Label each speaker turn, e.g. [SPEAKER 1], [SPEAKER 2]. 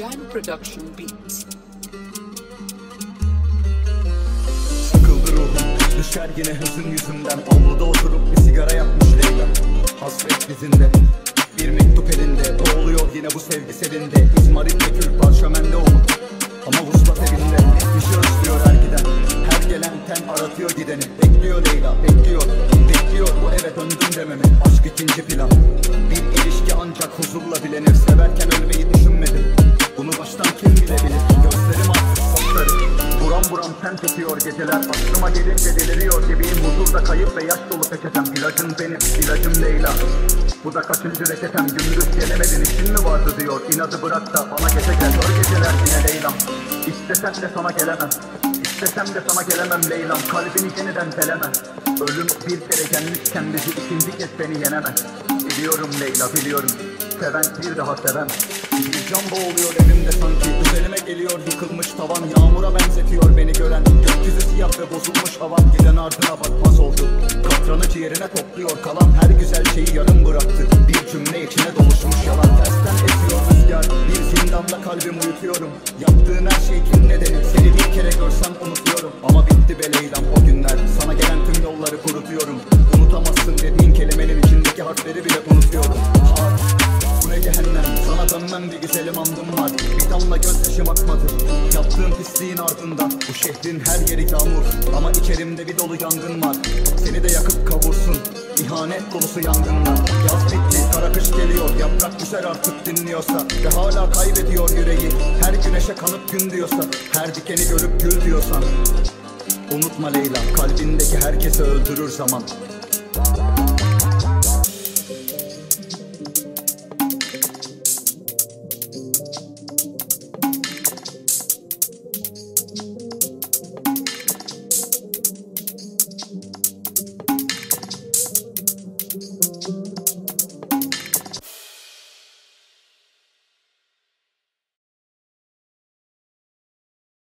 [SPEAKER 1] Dan Production Beats.
[SPEAKER 2] Sıkıldı ruhum, düşer yine hüzün yüzünden. Avluda oturup bir sigara yakmış Leyla. Hasret dizinde, bir mektup elinde. Boğuluyor yine bu sevgi selinde. İzmarit ve kül parşömende umut, ama vuslat evinde. Bir şey özlüyor her giden, her gelen ten aratıyor gideni. Bekliyor Leyla, bekliyor, bekliyor bu eve döndüm dememi. Aşk ikinci plan, bir ilişki ancak huzurla bilenir. Severken ölmeyi düşünmedim, bunu baştan kim bilebilir? Gözlerim artık sapları, buram buram sen tutuyor geceler. Aklıma gelince deliriyor gibiyim, huzurda kayıp ve yaş dolu peçetem. İlacım benim, ilacım Leyla. Bu da kaçıncı reçetem? Gündüz gelemedin, işin mi vardı diyor. İnadı bırak da bana gece gel, gör geceler yine Leyla'm. İstesem de sana gelemem, İstesem de sana gelemem Leyla'm. Kalbini yeniden delemem. Ölüm bir kere gelmişken bizi ikinci kez beni yenemez. Biliyorum Leyla, biliyorum, seven bir daha seven. Bir can boğuluyor evimde sanki, üzerime geliyor yıkılmış tavan. Yağmura benzetiyor beni gören, gökyüzü siyah ve bozulmuş havan. Giden ardına bakmaz oldu, katranı ciğerine topluyor kalan. Her güzel şeyi yarım bıraktı, bir cümle içine doluşmuş yalan. Tersten esiyor rüzgar, bir zindanda kalbimi uyutuyorum. Yaptığın her şey kim nedeni, seni bir kere görsem unutuyorum. Ama bitti be Leyla'm o günler, sana gelen tüm yolları kurutuyorum. Unutamazsın dediğin kelimenin içindeki harfleri bile unutuyorum. Bu ne cehennem, sana dönmem bir güzelim andım var. Bir damla gözyaşım akmadı, yaptığım pisliğin ardından. Bu şehrin her yeri yağmur, ama içerimde bir dolu yangın var. Seni de yakıp kavursun, ihanet dolusu yangınlar. Yaz bitti, kara kış geliyor, yaprak düşer artık dinliyorsa. Ve hala kaybediyor yüreği, her güneşe kanıp gün diyorsa. Her dikeni görüp gül diyorsan. Unutma Leyla, kalbindeki herkesi öldürür zaman.